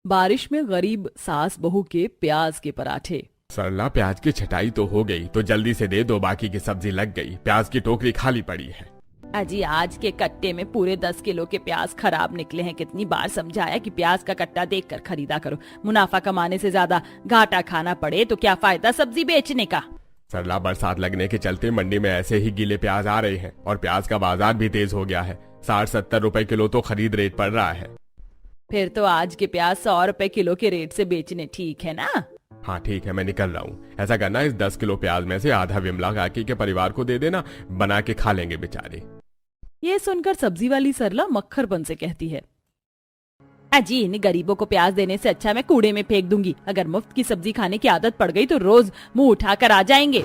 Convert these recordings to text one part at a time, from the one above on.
बारिश में गरीब सास बहू के प्याज के पराठे। सरला, प्याज की छटाई तो हो गई, तो जल्दी से दे दो, बाकी की सब्जी लग गई। प्याज की टोकरी खाली पड़ी है। अजी आज के कट्टे में पूरे 10 किलो के प्याज खराब निकले हैं। कितनी बार समझाया कि प्याज का कट्टा देखकर खरीदा करो। मुनाफा कमाने से ज्यादा घाटा खाना पड़े तो क्या फायदा सब्जी बेचने का। सरला, बरसात लगने के चलते मंडी में ऐसे ही गीले प्याज आ रहे हैं और प्याज का बाजार भी तेज हो गया है। 60-70 रुपए किलो तो खरीद रेट पड़ रहा है। फिर तो आज के प्याज 100 रुपए किलो के रेट से बेचने ठीक है ना। हाँ ठीक है, मैं निकल रहा हूँ। ऐसा करना, इस 10 किलो प्याज में से आधा विमला काकी के परिवार को दे देना, बना के खा लेंगे बेचारे। ये सुनकर सब्जी वाली सरला मक्खरपन से कहती है, अजी इन गरीबों को प्याज देने से अच्छा मैं कूड़े में फेंक दूंगी। अगर मुफ्त की सब्जी खाने की आदत पड़ गई तो रोज मुंह उठाकर आ जाएंगे।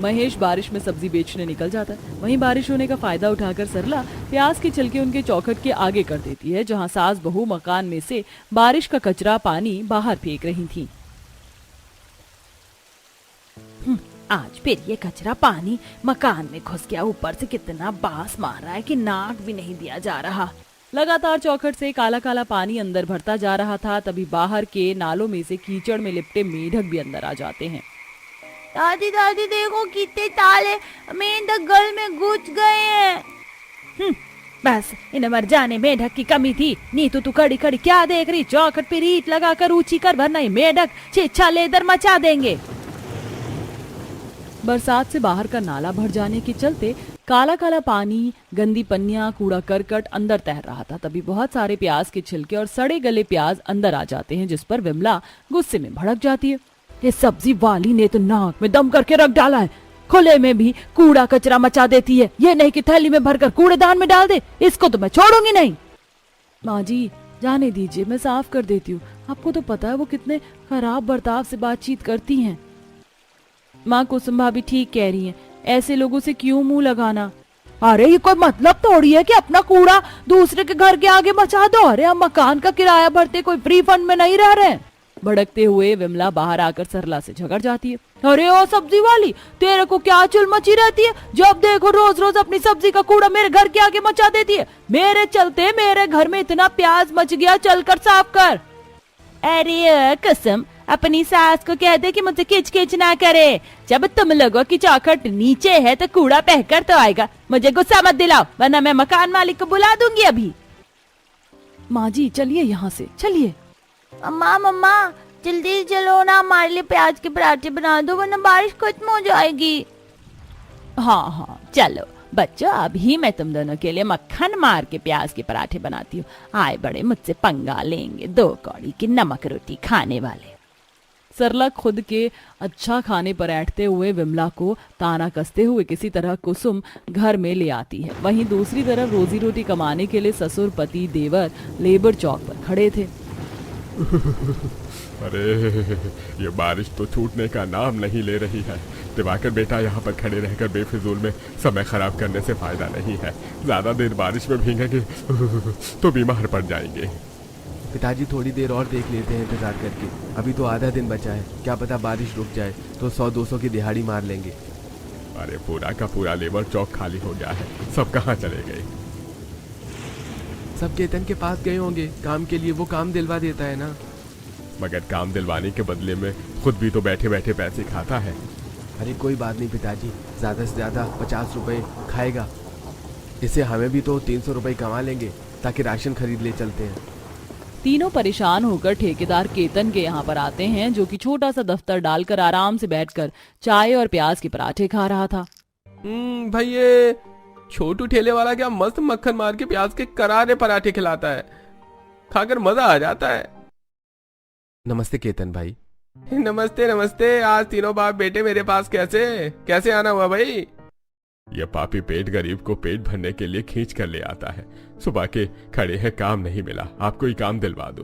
महेश बारिश में सब्जी बेचने निकल जाता है। वहीं बारिश होने का फायदा उठाकर सरला प्याज की छिलके उनके चौखट के आगे कर देती है, जहां सास बहू मकान में से बारिश का कचरा पानी बाहर फेंक रही थी। आज फिर ये कचरा पानी मकान में घुस गया। ऊपर से कितना बास मार रहा है कि नाक भी नहीं दिया जा रहा। लगातार चौखट से काला काला पानी अंदर भरता जा रहा था। तभी बाहर के नालों में से कीचड़ में लिपटे मेढक भी अंदर आ जाते हैं। दादी दादी देखो कितने ताले मेंढक गल में घुस गए हैं। बस इन्हें मर जाने मेढक की कमी थी। नीतू तू खड़ी खड़ी क्या देख रही? चौखट पे रीट लगाकर ऊंची कर, वरना ये मेढक छिछा लेदर मचा देंगे। बरसात से बाहर का नाला भर जाने के चलते काला काला पानी, गंदी पन्नियां, कूड़ा करकट अंदर तैर रहा था। तभी बहुत सारे प्याज के छिलके और सड़े गले प्याज अंदर आ जाते हैं, जिस पर विमला गुस्से में भड़क जाती है। ये सब्जी वाली ने तो नाक में दम करके रख डाला है। खुले में भी कूड़ा कचरा मचा देती है। ये नहीं कि थैली में भरकर कूड़ेदान में डाल दे। इसको तो मैं छोड़ूंगी नहीं। माँ जी जाने दीजिए, मैं साफ कर देती हूँ। आपको तो पता है वो कितने खराब बर्ताव से बातचीत करती हैं। माँ कुसुम भाभी ठीक कह रही हैं, ऐसे लोगों से क्यों मुंह लगाना। अरे ये कोई मतलब थोड़ी है कि अपना कूड़ा दूसरे के घर के आगे मचा दो। अरे हम मकान का किराया भरते कोई फ्री फंड में नहीं रह रहे। भड़कते हुए विमला बाहर आकर सरला से झगड़ जाती है। अरे ओ सब्जी वाली, तेरे को क्या चुल मची रहती है? जब देखो रोज रोज अपनी सब्जी का कूड़ा मेरे घर के आगे मचा देती है। मेरे चलते मेरे घर में इतना प्याज मच गया, चलकर साफ कर। अरे कुसुम, अपनी सास को कह दे कि मुझसे किच किच ना करे। जब तुम लोगों की चौखट नीचे है तो कूड़ा बहकर तो आएगा। मुझे गुस्सा मत दिलाओ, वरना मैं मकान मालिक को बुला दूंगी अभी। माँ जी चलिए यहाँ से, चलिए। अम्मा मम्मा जल्दी चलो ना, हमारे लिए प्याज के पराठे बना दो, वरना बारिश खत्म हो जाएगी। हाँ हाँ चलो बच्चों, अभी मैं तुम दोनों के लिए मक्खन मार के प्याज के पराठे बनाती हूँ। आए बड़े मुझसे पंगा लेंगे, 2 कौड़ी की नमक रोटी खाने वाले। सरला खुद के अच्छा खाने पर ऐंठते हुए विमला को ताना कसते हुए किसी तरह कुसुम घर में ले आती है। वहीं दूसरी तरफ रोजी रोटी कमाने के लिए ससुर पति देवर लेबर चौक पर खड़े थे। अरे ये बारिश तो छूटने का नाम नहीं ले रही है। दिवाकर बेटा, यहाँ पर खड़े रहकर बेफिजूल में समय खराब करने से फायदा नहीं है। ज्यादा देर बारिश में भीगेंगे तो बीमार पड़ जाएंगे। पिताजी थोड़ी देर और देख लेते हैं इंतजार करके। अभी तो आधा दिन बचा है, क्या पता बारिश रुक जाए तो 100-200 की दिहाड़ी मार लेंगे। अरे पूरा का पूरा लेबर चौक खाली हो गया है, सब कहाँ चले गए? सब केतन के पास गए होंगे काम के लिए, वो काम दिलवा देता है ना। मगर काम दिलवाने के बदले में खुद भी तो बैठे बैठे पैसे खाता है। अरे कोई बात नहीं पिताजी, ज़्यादा से ज़्यादा 50 रुपये खाएगा। इससे हमें भी तो 300 रुपये कमा लेंगे, ताकि राशन खरीद ले चलते हैं। तीनों परेशान होकर ठेकेदार केतन के यहाँ पर आते हैं, जो कि छोटा सा दफ्तर डालकर आराम से बैठकर चाय और प्याज के पराठे खा रहा था। भाई ये छोटू ठेले वाला क्या मस्त मक्खन मार के प्याज के करारे पराठे खिलाता है, खाकर मजा आ जाता है। नमस्ते केतन भाई। नमस्ते नमस्ते। आज तीनों बाप बेटे मेरे पास कैसे आना हुआ भाई? ये पापी पेट गरीब को पेट भरने के लिए खींच कर ले आता है। सुबह के खड़े हैं, काम नहीं मिला, आपको ही काम दिलवा दो।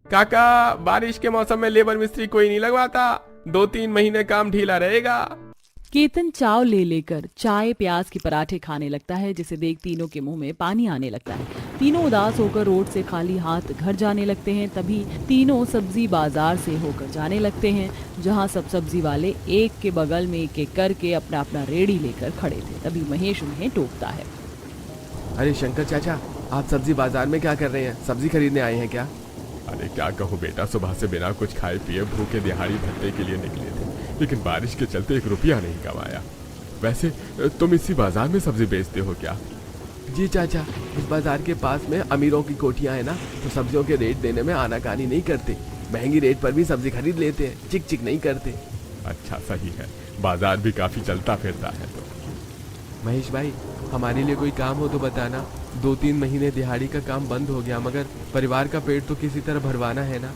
काका बारिश के मौसम में लेबर मिस्त्री कोई नहीं लगवाता, 2-3 महीने काम ढीला रहेगा। केतन चाव ले लेकर चाय प्याज के पराठे खाने लगता है, जिसे देख तीनों के मुंह में पानी आने लगता है। तीनों उदास होकर रोड से खाली हाथ घर जाने लगते हैं। तभी तीनों सब्जी बाजार से होकर जाने लगते हैं, जहां सब सब्जी वाले एक के बगल में एक एक करके अपना अपना रेड़ी लेकर खड़े थे। तभी महेश उन्हें टोकता है। अरे शंकर चाचा, आप सब्जी बाजार में क्या कर रहे हैं? सब्जी खरीदने आए हैं क्या? अरे क्या कहूँ बेटा, सुबह से बिना कुछ खाए पिए भूखे दिहाड़ी भत्ते के लिए निकले थे, लेकिन बारिश के चलते 1 रुपया नहीं कमाया। वैसे तुम इसी बाजार में सब्जी बेचते हो क्या? जी चाचा, इस बाजार के पास में अमीरों की कोठियां है ना, तो सब्जियों के रेट देने में आनाकानी नहीं करते। महंगी रेट पर भी सब्जी खरीद लेते हैं, चिक चिक नहीं करते। अच्छा सही है, बाजार भी काफी चलता फिरता है। तो महेश भाई, हमारे लिए कोई काम हो तो बताना। 2-3 महीने दिहाड़ी का काम बंद हो गया, मगर परिवार का पेट तो किसी तरह भरवाना है ना।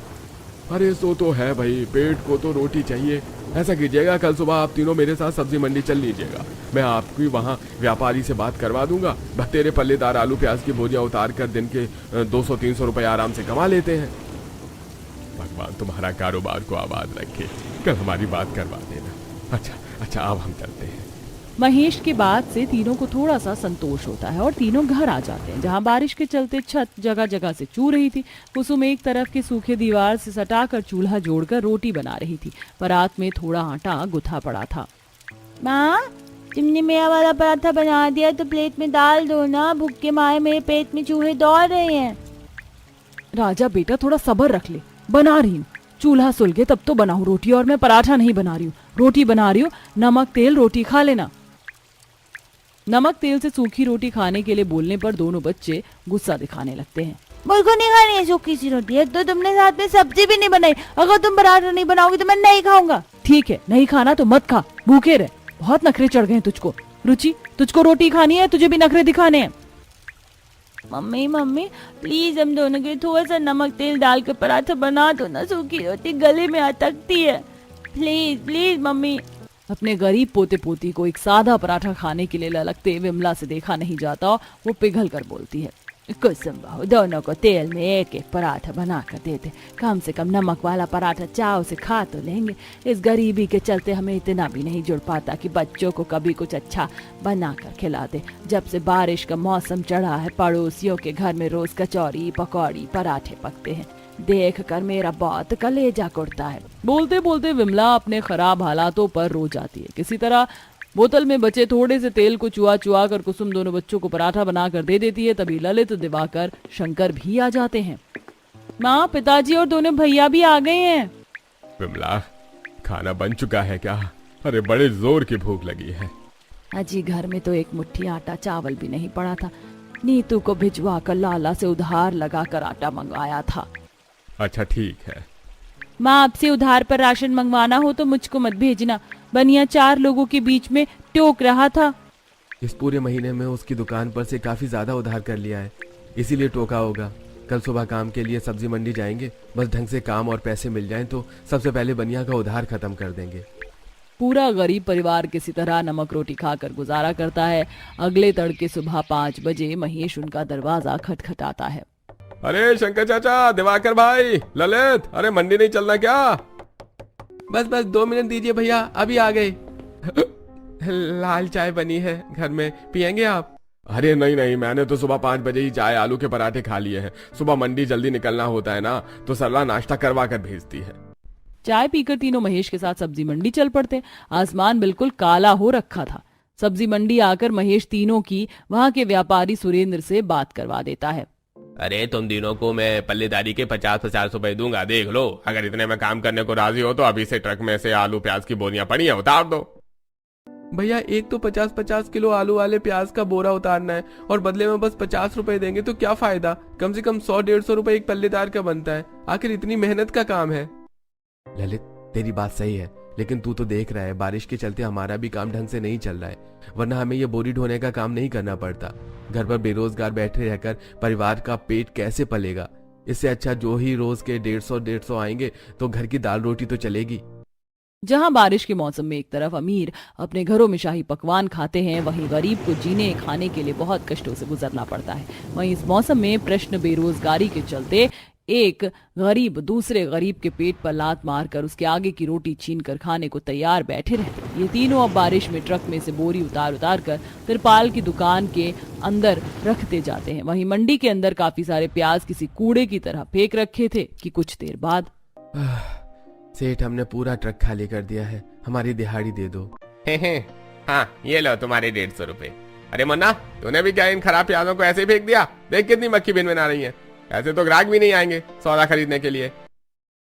अरे सो तो है भाई, पेट को तो रोटी चाहिए। ऐसा कीजिएगा, कल सुबह आप तीनों मेरे साथ सब्जी मंडी चल लीजिएगा। मैं आपकी वहाँ व्यापारी से बात करवा दूंगा। बतेरे पल्लेदार आलू प्याज की बोरियां उतार कर दिन के 200-300 रुपए आराम से कमा लेते हैं। भगवान तुम्हारा कारोबार को आबाद रखे। कल हमारी बात करवा देना। अच्छा अब हम चलते हैं। महेश की बात से तीनों को थोड़ा सा संतोष होता है और तीनों घर आ जाते हैं, जहां बारिश के चलते छत जगह जगह से चू रही थी। कुसुम एक तरफ की सूखे दीवार से सटाकर चूल्हा जोड़कर रोटी बना रही थी। परात में थोड़ा आटा गुथा पड़ा था। माँ, तुमने मेरा वाला पराठा बना दिया तो प्लेट में डाल दो ना, भूख के मारे मेरे पेट में चूहे दौड़ रहे हैं। राजा बेटा थोड़ा सब्र रख ले, बना रही हूँ। चूल्हा सुलगे तब तो बनाऊं रोटी, और मैं पराठा नहीं बना रही हूँ, रोटी बना रही हूँ। नमक तेल रोटी खा लेना। नमक तेल से सूखी रोटी खाने के लिए बोलने पर दोनों बच्चे गुस्सा दिखाने लगते हैं। मुझको नहीं खानी है सूखी सी रोटी। एक तो तुमने साथ में सब्जी भी नहीं बनाई। अगर तुम पराठा नहीं बनाओगी तो मैं नहीं खाऊंगा। ठीक है, नहीं खाना तो मत खा, भूखे रह। बहुत नखरे चढ़ गए हैं तुझको। रुचि, तुझको रोटी खानी है, तुझे भी नखरे दिखाने हैं। मम्मी प्लीज हम दोनों के थोड़ा सा नमक तेल डाल कर पराठा बना दो ना, सूखी रोटी गले में अटकती है। Please mummy. अपने गरीब पोते पोती को एक सादा पराठा खाने के लिए ललकते विमला से देखा नहीं जाता। वो पिघल कर बोलती है, कुसुम बहू, दोनों को तेल में एक एक पराठा बना कर देते। कम से कम नमक वाला पराठा चाव से खा तो लेंगे। इस गरीबी के चलते हमें इतना भी नहीं जुड़ पाता कि बच्चों को कभी कुछ अच्छा बना कर खिला दे। जब से बारिश का मौसम चढ़ा है, पड़ोसियों के घर में रोज कचौरी पकौड़ी पराठे पकते हैं। देख कर मेरा बहुत कलेजा कुड़ता है। बोलते बोलते विमला अपने खराब हालातों पर रो जाती है। किसी तरह बोतल में बचे थोड़े से तेल को चुआ चुआ कर कुसुम दोनों बच्चों को पराठा बनाकर दे देती है। तभी ललित, दिवाकर, शंकर भी आ जाते हैं। माँ, पिताजी और दोनों भैया भी आ गए हैं। विमला, खाना बन चुका है क्या? अरे बड़े जोर की भूख लगी है। अजी, घर में तो एक मुट्ठी आटा चावल भी नहीं पड़ा था। नीतू को भिजवा कर लाला से उधार लगा कर आटा मंगवाया था। अच्छा ठीक है। माँ, आपसे उधार पर राशन मंगवाना हो तो मुझको मत भेजना। बनिया 4 लोगों के बीच में टोक रहा था। इस पूरे महीने में उसकी दुकान पर से काफी ज्यादा उधार कर लिया है, इसीलिए टोका होगा। कल सुबह काम के लिए सब्जी मंडी जाएंगे। बस ढंग से काम और पैसे मिल जाएं तो सबसे पहले बनिया का उधार खत्म कर देंगे। पूरा गरीब परिवार किसी तरह नमक रोटी खाकर गुजारा करता है। अगले तड़के सुबह 5 बजे महेश उनका दरवाजा खटखटाता है। अरे शंकर चाचा, दिवाकर भाई, ललित, अरे मंडी नहीं चलना क्या? बस 2 मिनट दीजिए भैया, अभी आ गए। लाल चाय बनी है घर में, पियेंगे आप? अरे नहीं, मैंने तो सुबह 5 बजे ही चाय आलू के पराठे खा लिए हैं। सुबह मंडी जल्दी निकलना होता है ना, तो सरला नाश्ता करवा कर भेजती है। चाय पीकर तीनों महेश के साथ सब्जी मंडी चल पड़ते। आसमान बिल्कुल काला हो रखा था। सब्जी मंडी आकर महेश तीनों की वहां के व्यापारी सुरेंद्र से बात करवा देता है। अरे तुम तीनों को मैं पल्लेदारी के 50-50 रुपए दूंगा, देख लो। अगर इतने में काम करने को राजी हो तो अभी से ट्रक में से आलू प्याज की बोरियां पड़ी हैं, उतार दो। भैया, एक तो 50-50 किलो आलू वाले प्याज का बोरा उतारना है और बदले में बस 50 रुपए देंगे तो क्या फायदा? कम से कम 100-150 रुपए एक पल्लेदार का बनता है। आखिर इतनी मेहनत का काम है। ललित, तेरी बात सही है, लेकिन तू तो देख रहा है बारिश के चलते हमारा भी काम ढंग से नहीं चल रहा है, वरना हमें ये बोरी ढोने का काम नहीं करना पड़ता। घर पर बेरोजगार बैठे रहकर परिवार का पेट कैसे पलेगा? इससे अच्छा जो ही रोज के 150 आएंगे तो घर की दाल रोटी तो चलेगी। जहां बारिश के मौसम में एक तरफ अमीर अपने घरों में शाही पकवान खाते हैं, वहीं गरीब को जीने खाने के लिए बहुत कष्टों से गुजरना पड़ता है। वहीं इस मौसम में प्रश्न बेरोजगारी के चलते एक गरीब दूसरे गरीब के पेट पर लात मारकर उसके आगे की रोटी छीन कर खाने को तैयार बैठे रहते। ये तीनों अब बारिश में ट्रक में से बोरी उतार कर तिरपाल की दुकान के अंदर रखते जाते हैं। वहीं मंडी के अंदर काफी सारे प्याज किसी कूड़े की तरह फेंक रखे थे कि कुछ देर बाद, सेठ, हमने पूरा ट्रक खाली कर दिया है, हमारी दिहाड़ी दे दो। हाँ, ये लो तुम्हारे 150 रुपए। अरे मुन्ना, तूने भी क्या इन खराब प्याजों को ऐसे ही फेंक दिया? देख कितनी मक्खी भिन भिन आ रही है। ऐसे तो ग्राहक भी नहीं आएंगे सौदा खरीदने के लिए।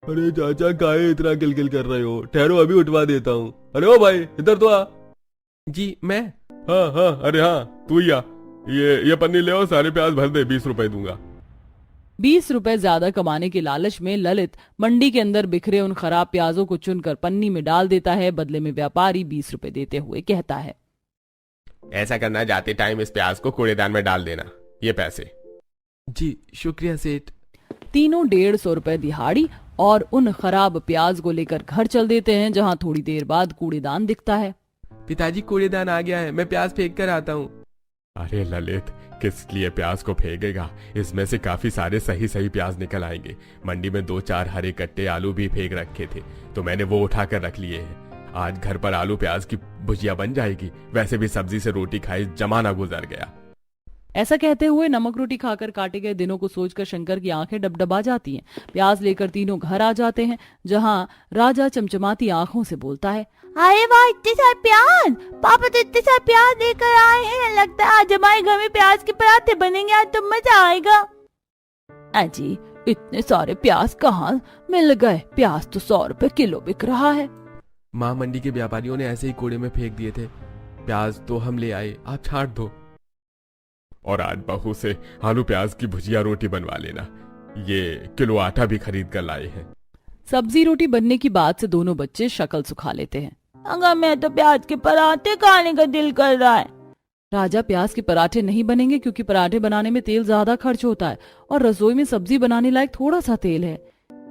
अरे चाचा काहे इतना किलकिल कर रहे हो? ठहरो अभी उठवा देता हूँ। अरे ओ भाई इधर तो आ। जी मैं? हाँ हाँ, अरे हाँ तू ही आ। ये पन्नी ले आओ, सारे प्याज भर दे, 20 रुपए दूंगा। 20 रुपए ज्यादा कमाने के लालच में ललित मंडी के अंदर बिखरे उन खराब प्याजों को चुनकर पन्नी में डाल देता है। बदले में व्यापारी 20 रुपए देते हुए कहता है, ऐसा करना, जाते टाइम इस प्याज को कूड़ेदान में डाल देना। ये पैसे। जी शुक्रिया सेठ। तीनों 150 रुपए दिहाड़ी और उन खराब प्याज को लेकर घर चल देते हैं, जहां थोड़ी देर बाद कूड़ेदान दिखता है। पिताजी कूड़ेदान आ गया है, मैं प्याज फेंक कर आता हूँ। अरे ललित, किस लिए प्याज को फेंकेगा? इसमें से काफी सारे सही सही प्याज निकल आएंगे। मंडी में 2-4 हरे कट्टे आलू भी फेंक रखे थे, तो मैंने वो उठाकर रख लिए हैं। आज घर पर आलू प्याज की भुजिया बन जाएगी। वैसे भी सब्जी से रोटी खाए जमाना गुजर गया। ऐसा कहते हुए नमक रोटी खाकर काटे गए दिनों को सोचकर शंकर की आंखें डबडबा जाती हैं। प्याज लेकर तीनों घर आ जाते हैं, जहां राजा चमचमाती आंखों से बोलता है, अरे वाह, इतने सारे प्याज! पापा तो इतने सारे प्याज लेकर आए हैं। लगता है आज हमारे घर में प्याज के पराठे बनेंगे। आज तो मजा आएगा। अजी, इतने सारे प्याज कहाँ मिल गए? प्याज तो 100 रुपए किलो बिक रहा है। माँ, मंडी के व्यापारियों ने ऐसे ही कूड़े में फेंक दिए थे। प्याज तो हम ले आए, आप छांट दो। और आज बहू से आलू प्याज की भुजिया रोटी बनवा लेना। ये किलो आटा भी खरीद कर लाए हैं। सब्जी रोटी बनने की बात से दोनों बच्चे शक्ल सुखा लेते हैं। अगर मैं तो प्याज के पराठे खाने का दिल कर रहा है। राजा, प्याज के पराठे नहीं बनेंगे क्योंकि पराठे बनाने में तेल ज्यादा खर्च होता है और रसोई में सब्जी बनाने लायक थोड़ा सा तेल है।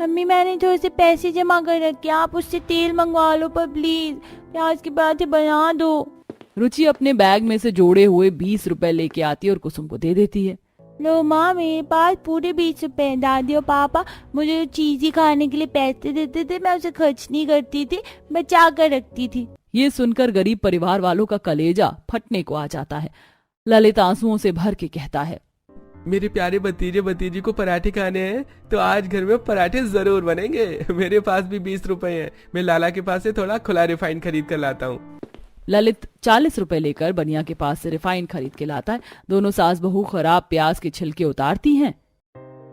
मम्मी, मैंने थोड़े से पैसे जमा कर रखे, आप उससे तेल मंगवा लो पर प्लीज। प्याज के पराठे बना दो। रुचि अपने बैग में से जोड़े हुए 20 रुपए लेके आती है और कुसुम को दे देती है। लो माँ, मेरे पास पूरे 20 रुपए। दादी और पापा मुझे चीज ही खाने के लिए पैसे देते थे, मैं उसे खर्च नहीं करती थी, बचा कर रखती थी। ये सुनकर गरीब परिवार वालों का कलेजा फटने को आ जाता है। ललित आंसुओं से भर के कहता है, मेरे प्यारे भतीजे भतीजी को पराठे खाने हैं तो आज घर में पराठे जरूर बनेंगे। मेरे पास भी 20 रुपए हैं, मैं लाला के पास से थोड़ा खुला रिफाइंड खरीद कर लाता हूँ। ललित 40 रुपए लेकर बनिया के पास से रिफाइन खरीद के लाता है। दोनों सास बहू खराब प्याज के छिलके उतारती हैं।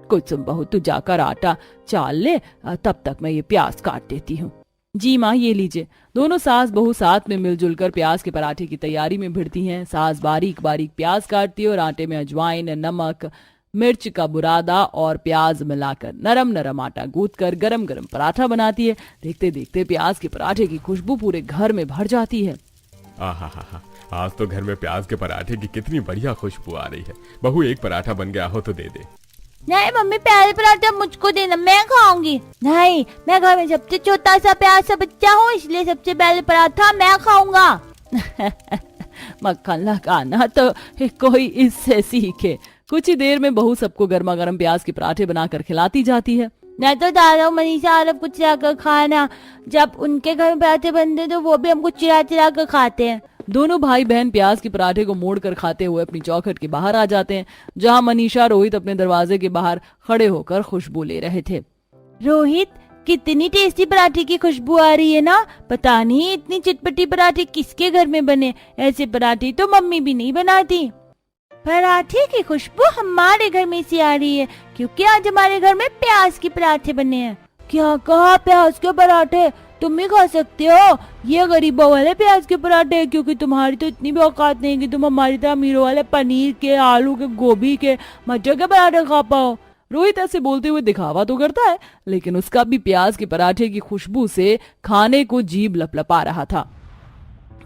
कुसुम बहू, तू जाकर आटा चाल ले, तब तक मैं ये प्याज काट देती हूँ। जी माँ, ये लीजिए। दोनों सास बहू साथ में मिलजुल कर प्याज के पराठे की तैयारी में भिड़ती हैं। सास बारीक बारीक प्याज काटती है और आटे में अजवाइन, नमक, मिर्च का बुरादा और प्याज मिलाकर नरम नरम आटा गूंथ कर गरम गरम पराठा बनाती है। देखते देखते प्याज के पराठे की खुशबू पूरे घर में भर जाती है। आहा, आज तो घर में प्याज के पराठे की कितनी बढ़िया खुशबू आ रही है। बहू, एक पराठा बन गया हो तो दे दे। नहीं मम्मी, पहले पराठा मुझको देना, मैं खाऊंगी। नहीं, मैं घर में सबसे छोटा सा प्याज सा बच्चा हूँ, इसलिए सबसे पहले पराठा मैं खाऊंगा। मक्खन लगाना तो कोई इससे सीखे। कुछ ही देर में बहू सबको गर्मा गर्म प्याज के पराठे बनाकर खिलाती जाती है। मैं तो दादा मनीषा और कुछ जाकर खाना। जब उनके घर में पराठे बनते तो वो भी हमको चिरा चिरा कर खाते हैं। दोनों भाई बहन प्याज के पराठे को मोड़कर खाते हुए अपनी चौखट के बाहर आ जाते हैं, जहां मनीषा रोहित अपने दरवाजे के बाहर खड़े होकर खुशबू ले रहे थे। रोहित, कितनी टेस्टी पराठे की खुशबू आ रही है ना। पता नहीं इतनी चटपटी पराठे किसके घर में बने। ऐसे पराठे तो मम्मी भी नहीं बनाती। पराठे की खुशबू हमारे घर में से आ रही है क्योंकि आज हमारे घर में प्याज के पराठे बने हैं। क्या कहा? प्याज के पराठे तुम भी खा सकते हो? ये गरीबों वाले प्याज के पराठे हैं, क्योंकि तुम्हारी तो इतनी भी औकात नहीं कि तुम हमारी तरह अमीरों वाले पनीर के, आलू के, गोभी के, मटर के पराठे खा पाओ। रोहित ऐसे बोलते हुए दिखावा तो करता है, लेकिन उसका भी प्याज के पराठे की खुशबू से खाने को जीभ लपलपा रहा था।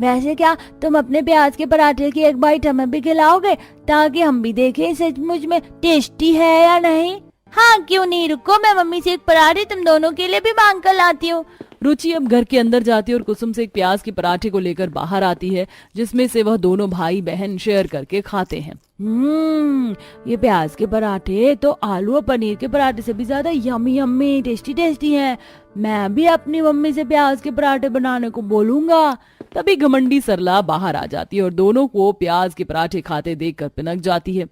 वैसे क्या तुम अपने प्याज के पराठे की एक बाइट हमें भी खिलाओगे, ताकि हम भी देखें सचमुच में टेस्टी है या नहीं? हाँ, क्यों नहीं, रुको, मैं मम्मी से एक पराठे तुम दोनों के लिए भी मांग कर लाती हूँ। रुचि अब घर के अंदर जाती है और कुसुम से एक प्याज के पराठे को लेकर बाहर आती है, जिसमें से वह दोनों भाई बहन शेयर करके खाते हैं। ये प्याज के पराठे तो आलू और पनीर के पराठे से भी ज्यादा यम्मी यम्मी टेस्टी टेस्टी हैं। मैं भी अपनी मम्मी से प्याज के पराठे बनाने को बोलूंगा। तभी घमंडी सरला बाहर आ जाती है और दोनों को प्याज के पराठे खाते देखकर पिनक जाती है।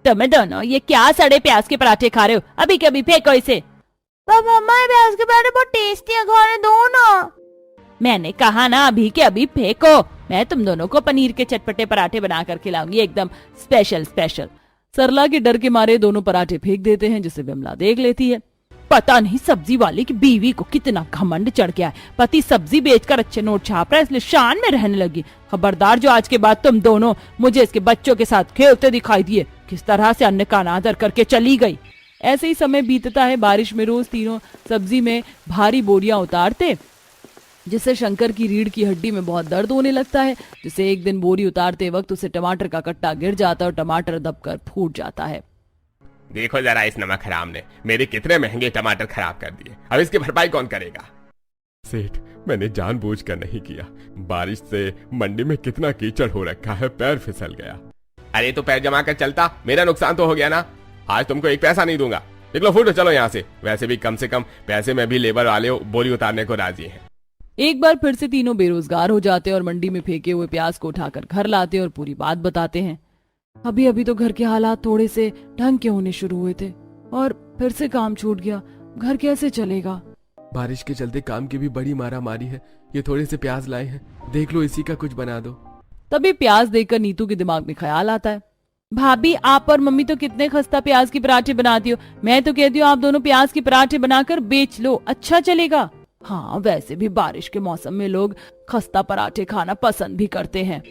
तुम्हें दोनों ये क्या सड़े प्याज के पराठे खा रहे हो? अभी के अभी फेंको इसे। पापा, हमारे प्याज के पराठे बहुत टेस्टी है, खाने दो ना। मैंने कहा ना, अभी के अभी फेंको। मैं तुम दोनों को पनीर के चटपटे पराठे बनाकर खिलाऊंगी, एकदम स्पेशल स्पेशल। सरला के डर के मारे दोनों पराठे फेंक देते हैं, जिसे विमला देख लेती है। पता नहीं सब्जी वाले की बीवी को कितना घमंड चढ़ गया है। पति सब्जी बेचकर अच्छे नोट छाप रहा है, इसलिए शान में रहने लगी। खबरदार जो आज के बाद तुम दोनों मुझे इसके बच्चों के साथ खेलते दिखाई दिए। किस तरह से अन्न का अनादर करके चली गई। ऐसे ही समय बीतता है। बारिश में रोज तीनों सब्जी में भारी बोरियां उतारते, जिससे शंकर की रीढ़ की हड्डी में बहुत दर्द होने लगता है। जिसे एक दिन बोरी उतारते वक्त उसे टमाटर का कट्टा गिर जाता है और टमाटर दबकर फूट जाता है। देखो जरा इस नमक हराम ने मेरे कितने महंगे टमाटर खराब कर दिए, अब इसकी भरपाई कौन करेगा? सेठ, मैंने जानबूझकर नहीं किया। बारिश से मंडी में कितना कीचड़ हो रखा है, पैर फिसल गया। अरे तो पैर जमा कर चलता, मेरा नुकसान तो हो गया ना। आज तुमको एक पैसा नहीं दूंगा, निकलो फुट चलो यहाँ से। वैसे भी कम से कम पैसे में भी लेबर वाले बोरी उतारने को राजी हैं। एक बार फिर से तीनों बेरोजगार हो जाते और मंडी में फेंके हुए प्याज को उठाकर घर लाते और पूरी बात बताते हैं। अभी अभी तो घर के हालात थोड़े से ढंग के होने शुरू हुए थे और फिर से काम छूट गया, घर कैसे चलेगा? बारिश के चलते काम की भी बड़ी मारा मारी है। ये थोड़े से प्याज लाए हैं, देख लो इसी का कुछ बना दो। तभी प्याज देखकर नीतू के दिमाग में ख्याल आता है। भाभी आप और मम्मी तो कितने खस्ता प्याज की पराठे बनाती हो। मैं तो कहती हूँ आप दोनों प्याज की पराठे बनाकर बेच लो, अच्छा चलेगा। हाँ, वैसे भी बारिश के मौसम में लोग खस्ता पराठे खाना पसंद भी करते हैं।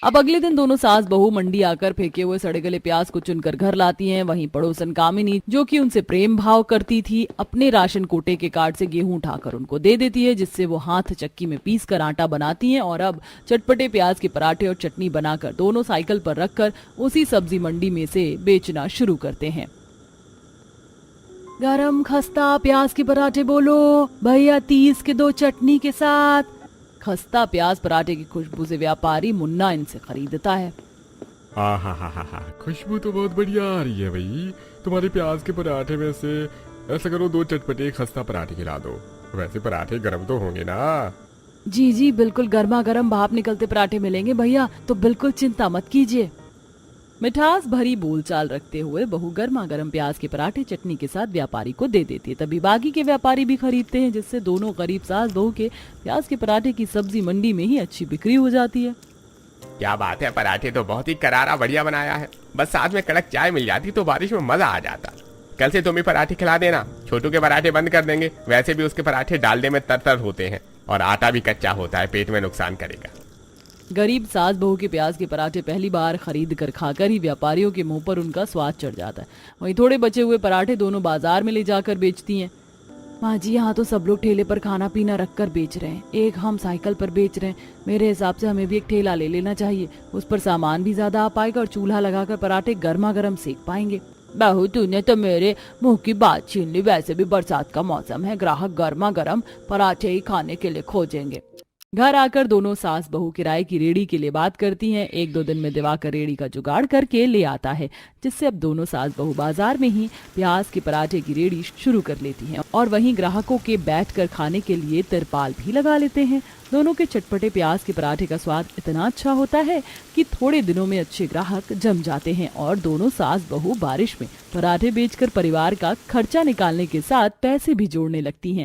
अब अगले दिन दोनों सास बहू मंडी आकर फेंके हुए सड़े गले प्याज को चुनकर घर लाती हैं। वहीं पड़ोसन कामिनी, जो कि उनसे प्रेम भाव करती थी, अपने राशन कोटे के कार्ड से गेहूं उठाकर उनको दे देती है, जिससे वो हाथ चक्की में पीस कर आटा बनाती हैं और अब चटपटे प्याज के पराठे और चटनी बनाकर दोनों साइकिल पर रखकर उसी सब्जी मंडी में से बेचना शुरू करते हैं। गरम खस्ता प्याज के पराठे बोलो भैया, 30 के 2 चटनी के साथ। खस्ता प्याज पराठे की खुशबू से व्यापारी मुन्ना इनसे खरीदता है। हा, खुशबू तो बहुत बढ़िया आ रही है भाई। तुम्हारे प्याज के पराठे में से ऐसा करो 2 चटपटे खस्ता पराठे खिला दो। वैसे पराठे गर्म तो होंगे ना? जी जी बिल्कुल, गर्मा गर्म भाप निकलते पराठे मिलेंगे भैया, तो बिल्कुल चिंता मत कीजिए। मिठास भरी बोलचाल रखते हुए बहू गर्मा गर्म प्याज के पराठे चटनी के साथ व्यापारी को दे देती है। तभी बाकी के व्यापारी भी खरीदते हैं, जिससे दोनों गरीब सास बहू के प्याज के पराठे की सब्जी मंडी में ही अच्छी बिक्री हो जाती है। क्या बात है, पराठे तो बहुत ही करारा बढ़िया बनाया है। बस साथ में कड़क चाय मिल जाती तो बारिश में मजा आ जाता। कल से तुम ही पराठे खिला देना। छोटू के पराठे बंद कर देंगे, वैसे भी उसके पराठे डालने में तर होते हैं और आटा भी कच्चा होता है, पेट में नुकसान करेगा। गरीब सास बहू के प्याज के पराठे पहली बार खरीद कर खाकर ही व्यापारियों के मुंह पर उनका स्वाद चढ़ जाता है। वहीं थोड़े बचे हुए पराठे दोनों बाजार में ले जाकर बेचती हैं। माँ जी, यहाँ तो सब लोग ठेले पर खाना पीना रख कर बेच रहे हैं, एक हम साइकिल पर बेच रहे हैं। मेरे हिसाब से हमें भी एक ठेला ले लेना चाहिए, उस पर सामान भी ज्यादा आ पाएगा और चूल्हा लगाकर पराठे गर्मा गर्म सेक पाएंगे। बहू, तूने तो मेरे मुंह की बात छीन ली। वैसे भी बरसात का मौसम है, ग्राहक गर्मा गर्म पराठे ही खाने के लिए खोजेंगे। घर आकर दोनों सास बहू किराए की रेड़ी के लिए बात करती हैं। 1-2 दिन में दिवाकर रेड़ी का जुगाड़ करके ले आता है, जिससे अब दोनों सास बहू बाजार में ही प्याज के पराठे की रेड़ी शुरू कर लेती हैं और वहीं ग्राहकों के बैठकर खाने के लिए तिरपाल भी लगा लेते हैं। दोनों के चटपटे प्याज के पराठे का स्वाद इतना अच्छा होता है कि थोड़े दिनों में अच्छे ग्राहक जम जाते हैं और दोनों सास बहू बारिश में पराठे बेचकर परिवार का खर्चा निकालने के साथ पैसे भी जोड़ने लगती हैं।